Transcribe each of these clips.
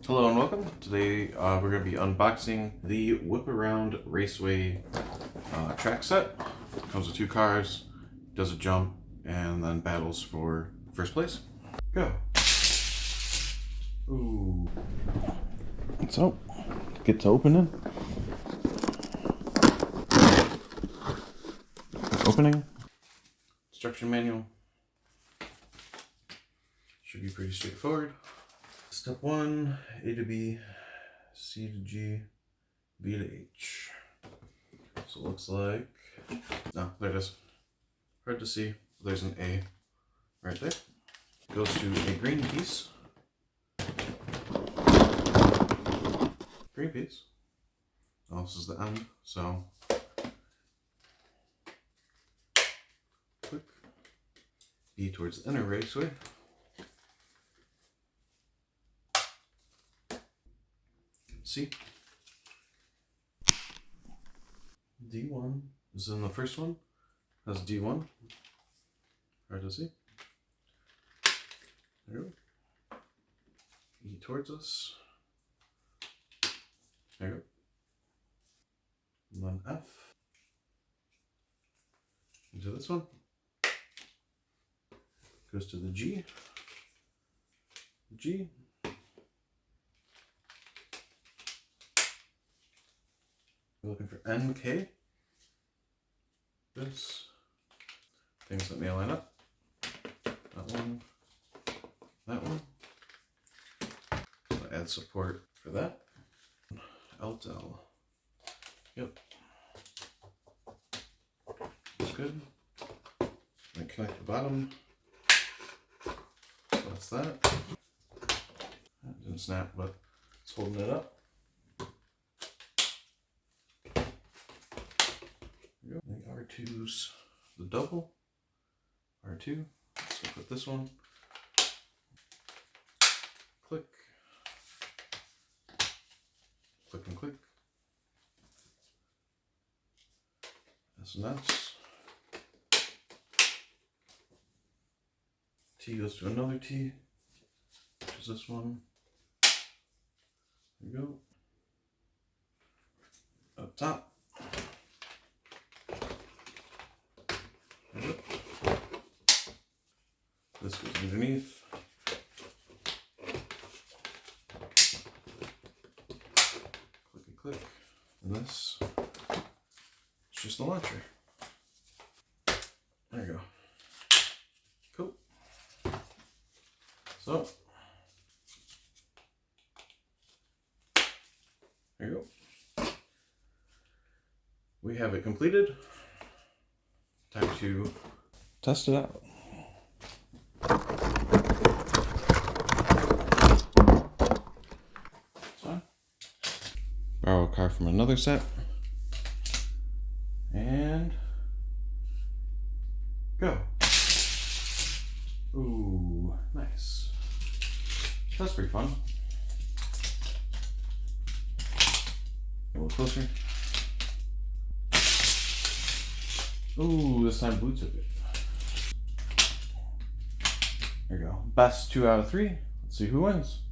Hello and welcome. Today we're going to be unboxing the Whip Around Raceway track set. Comes with 2 cars, does a jump, and then battles for first place. Go! Ooh. So, get to opening. Opening. Instruction manual. Should be pretty straightforward. Step 1, A to B, C to G, B to H. So it looks like, no, there it is. Hard to see, there's an A right there. Goes to a green piece. Green piece. Oh, this is the end, so click. B towards the inner raceway. C. D1 is in the first one. That's D1. Hard to see. There we go. E towards us. There we go. And then F. Into this one. Goes to the G. G. We're looking for NK. This. Things that may line up. That one. That one. So add support for that. L to L. Yep. That's good. Then connect the bottom. So that's that. That didn't snap, but it's holding it up. There we go. R2's the double. R2. So put this one. Click. Click and click. That's nuts. T goes to another T, which is this one. There we go. Up top. There we go. This goes underneath. Click and click. And this is just the launcher. There you go. Cool. So, there you go. We have it completed. Time to test it out. So, borrow a car from another set. And go. Ooh, nice. That's pretty fun. A little closer. Ooh, this time Blue took it. There you go. Best 2 out of 3. Let's see who wins.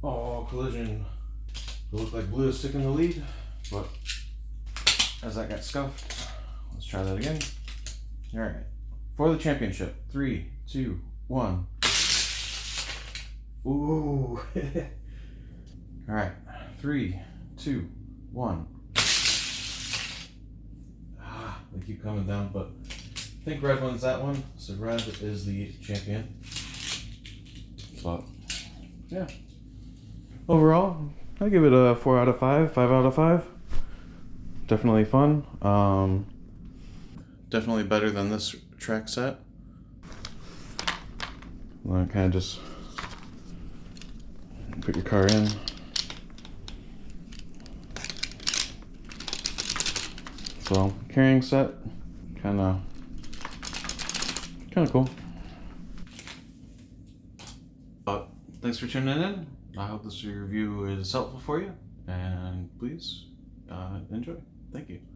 Oh, collision. It looked like Blue is sticking the lead, but as that got scuffed, let's try that again. All right, for the championship, 3, 2, 1. Ooh. All right, 3, 2, 1. They keep coming down, but I think red wins that one. So red is the champion. But yeah, overall, I give it a 4 out of 5, 5 out of 5. Definitely fun. Definitely better than this track set. Well, kind of just put your car in. So carrying set, kind of cool. But thanks for tuning in. I hope this review is helpful for you, and please enjoy. Thank you.